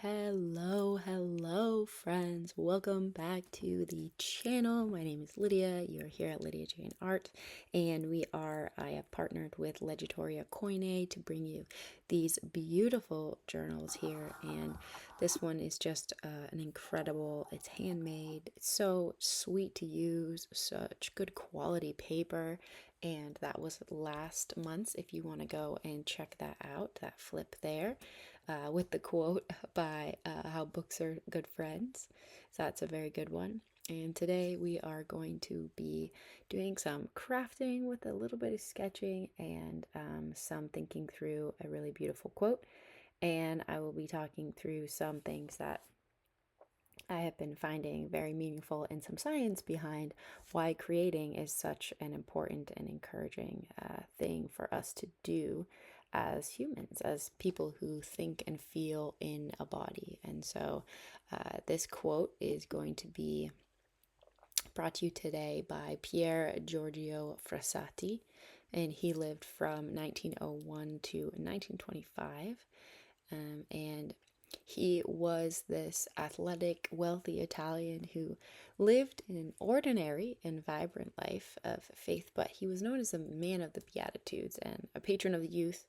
Hello, friends. Welcome back to the channel. My name is Lydia. You're here at Lydia Jane Art, and I have partnered with Legitoria Koine to bring you these beautiful journals here. And this one is just it's handmade, it's so sweet to use, such good quality paper. And that was last month. If you want to go and check that out, that flip there with the quote by How Books Are Good Friends. So that's a very good one. And today we are going to be doing some crafting with a little bit of sketching and some thinking through a really beautiful quote. And I will be talking through some things that I have been finding very meaningful and some science behind why creating is such an important and encouraging thing for us to do as humans, as people who think and feel in a body. And so this quote is going to be brought to you today by Pier Giorgio Frassati, and he lived from 1901 to 1925. And he was this athletic, wealthy Italian who lived an ordinary and vibrant life of faith, but he was known as a man of the Beatitudes and a patron of the youth.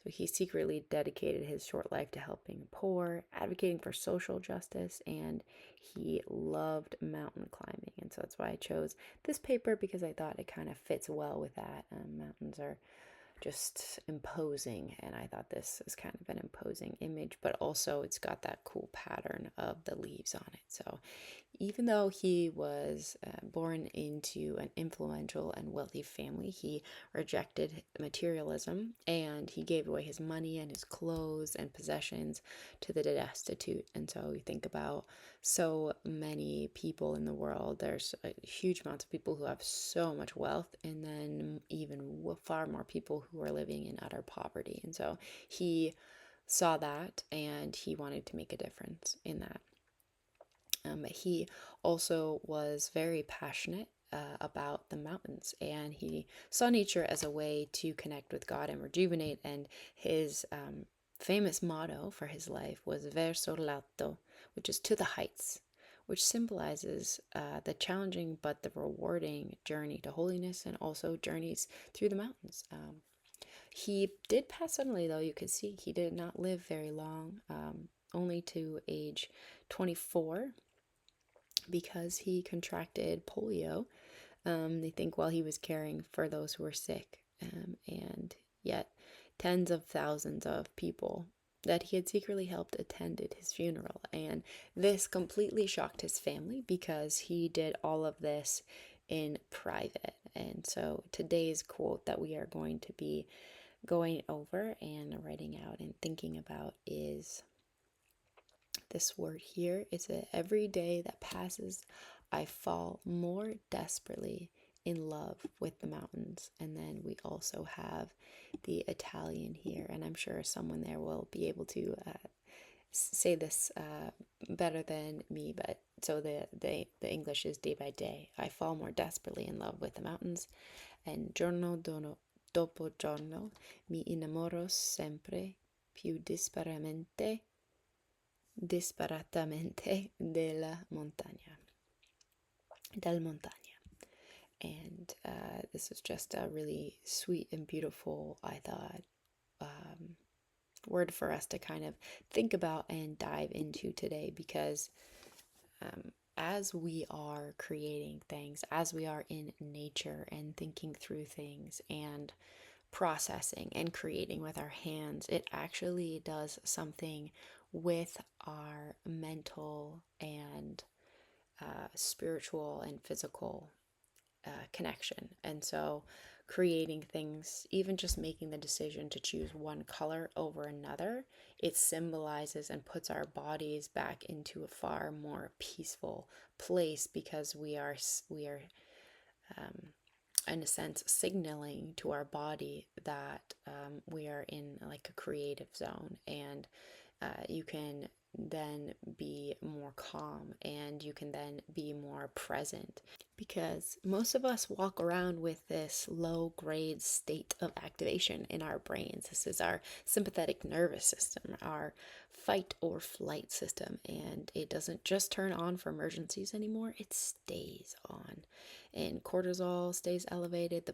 So he secretly dedicated his short life to helping the poor, advocating for social justice, and he loved mountain climbing. And so that's why I chose this paper, because I thought it kind of fits well with that. Mountains are just imposing, and I thought this is kind of an imposing image, but also it's got that cool pattern of the leaves on it. So even though he was born into an influential and wealthy family, he rejected materialism, and he gave away his money and his clothes and possessions to the destitute. And so you think about so many people in the world, there's a huge amount of people who have so much wealth, and then even far more people who are living in utter poverty. And so he saw that, and he wanted to make a difference in that. He also was very passionate about the mountains, and he saw nature as a way to connect with God and rejuvenate. And his famous motto for his life was Verso l'alto, which is to the heights, which symbolizes the challenging but the rewarding journey to holiness, and also journeys through the mountains. He did pass suddenly, though. You can see he did not live very long, only to age 24, because he contracted polio, they think, while he was caring for those who were sick. And yet, tens of thousands of people that he had secretly helped attended his funeral. And this completely shocked his family, because he did all of this in private. And so today's quote that we are going to be going over and writing out and thinking about is this word here. It's a every day that passes, I fall more desperately in love with the mountains. And then we also have the Italian here, and I'm sure someone there will be able to say this better than me. But so the English is day by day. I fall more desperately in love with the mountains, and giorno dopo giorno mi innamoro sempre più disparatamente del montagna. And this is just a really sweet and beautiful, I thought, word for us to kind of think about and dive into today, because as we are creating things, as we are in nature and thinking through things and processing and creating with our hands, it actually does something with our mental and spiritual and physical connection. And so creating things, even just making the decision to choose one color over another, it symbolizes and puts our bodies back into a far more peaceful place, because we are in a sense signaling to our body that we are in like a creative zone. And you can then be more calm and you can then be more present. Because most of us walk around with this low grade state of activation in our brains. This is our sympathetic nervous system, our fight or flight system, and it doesn't just turn on for emergencies anymore, it stays on. And cortisol stays elevated,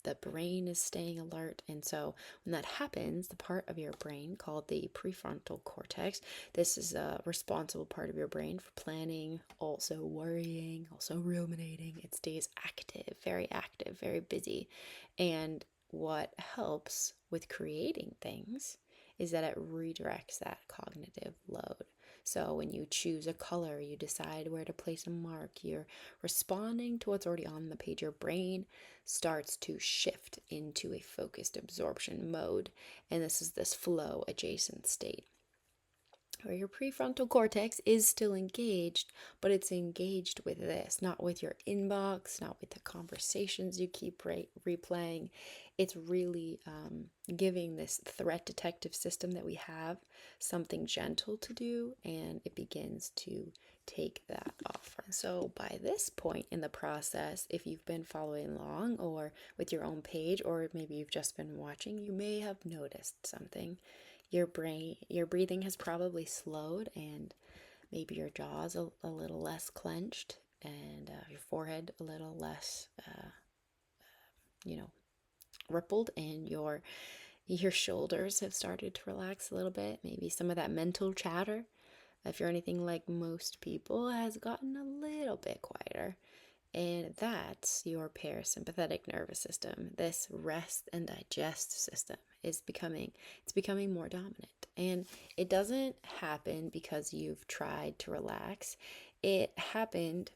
the brain is staying alert. And so when that happens, the part of your brain called the prefrontal cortex, this is a responsible part of your brain for planning, also worrying, also ruminating. It stays active, very busy. And what helps with creating things is that it redirects that cognitive load. So when you choose a color, you decide where to place a mark, you're responding to what's already on the page. Your brain starts to shift into a focused absorption mode. And this flow adjacent state where your prefrontal cortex is still engaged, but it's engaged with this, not with your inbox, not with the conversations you keep replaying. It's really giving this threat detective system that we have something gentle to do, and it begins to take that off. So by this point in the process, if you've been following along or with your own page, or maybe you've just been watching, you may have noticed something. Your breathing has probably slowed, and maybe your jaw's a little less clenched, and your forehead a little less, rippled, and your shoulders have started to relax a little bit. Maybe some of that mental chatter, if you're anything like most people, has gotten a little bit quieter. And that's your parasympathetic nervous system. This rest and digest system is becoming more dominant. And it doesn't happen because you've tried to relax. It happened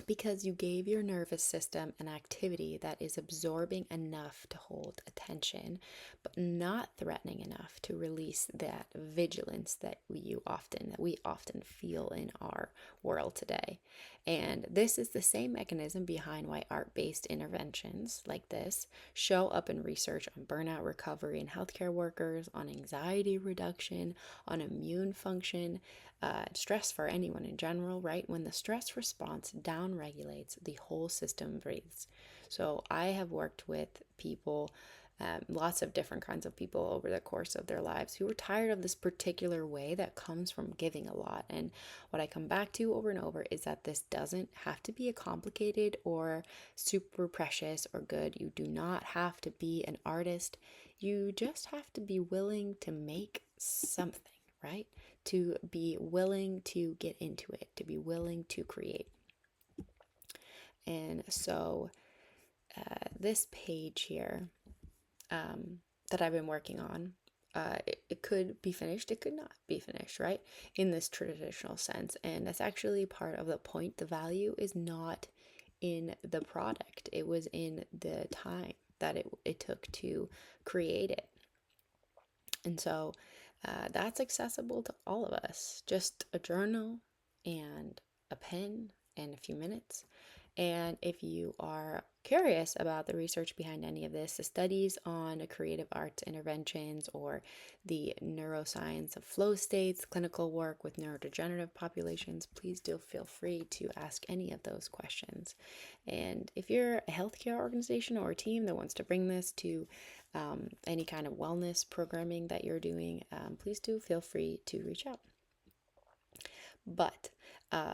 because you gave your nervous system an activity that is absorbing enough to hold attention, but not threatening enough to release that vigilance that we often feel in our world today. And this is the same mechanism behind why art-based interventions like this show up in research on burnout recovery in healthcare workers, on anxiety reduction, on immune function, stress for anyone in general, right? When the stress response down regulates, the whole system breathes. So I have worked with people, lots of different kinds of people over the course of their lives who are tired of this particular way that comes from giving a lot. And what I come back to over and over is that this doesn't have to be a complicated or super precious or good. You do not have to be an artist. You just have to be willing to make something, right? To be willing to get into it, to be willing to create. And so this page here that I've been working on, it could be finished, it could not be finished, right? In this traditional sense. And that's actually part of the point. The value is not in the product, it was in the time that it took to create it. And so that's accessible to all of us. Just a journal and a pen and a few minutes. And if you are curious about the research behind any of this, the studies on creative arts interventions or the neuroscience of flow states, clinical work with neurodegenerative populations, please do feel free to ask any of those questions. And if you're a healthcare organization or a team that wants to bring this to any kind of wellness programming that you're doing, please do feel free to reach out. But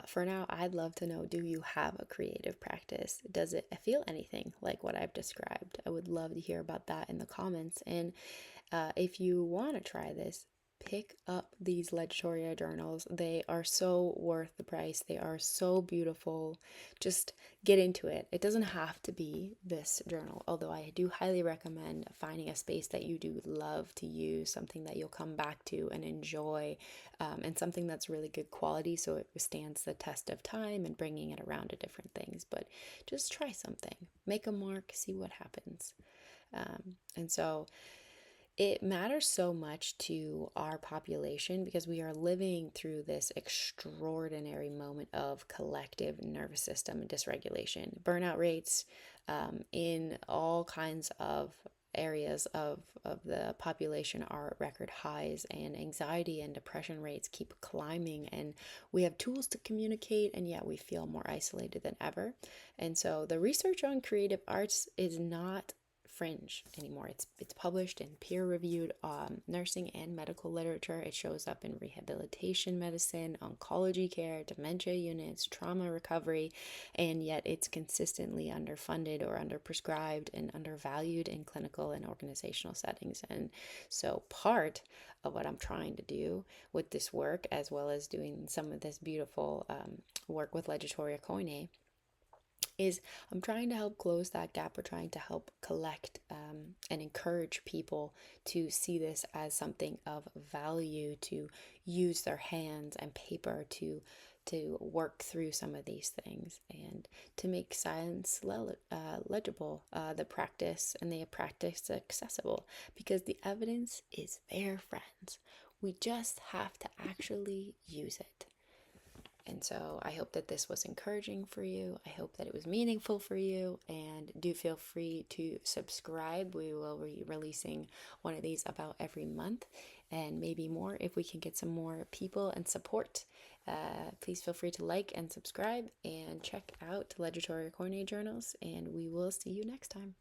for now, I'd love to know, do you have a creative practice? Does it feel anything like what I've described? I would love to hear about that in the comments. And if you want to try this, pick up these Legitoria journals. They are so worth the price. They are so beautiful. Just get into it. It doesn't have to be this journal, although I do highly recommend finding a space that you do love to use, something that you'll come back to and enjoy, and something that's really good quality so it withstands the test of time and bringing it around to different things. But just try something. Make a mark, see what happens. And so it matters so much to our population because we are living through this extraordinary moment of collective nervous system dysregulation. Burnout rates in all kinds of areas of the population are at record highs, and anxiety and depression rates keep climbing, and we have tools to communicate, and yet we feel more isolated than ever. And so the research on creative arts is not fringe anymore. It's published in peer-reviewed nursing and medical literature. It shows up in rehabilitation medicine, oncology care, dementia units, trauma recovery, and yet it's consistently underfunded or underprescribed and undervalued in clinical and organizational settings. And so part of what I'm trying to do with this work, as well as doing some of this beautiful work with Legitoria Koine, is I'm trying to help close that gap. We're trying to help collect and encourage people to see this as something of value, to use their hands and paper to work through some of these things, and to make science legible, the practice and the practice accessible, because the evidence is there, friends. We just have to actually use it. And so I hope that this was encouraging for you. I hope that it was meaningful for you. And do feel free to subscribe. We will be releasing one of these about every month, and maybe more if we can get some more people and support. Please feel free to like and subscribe, and check out Legitoria Koine journals. And we will see you next time.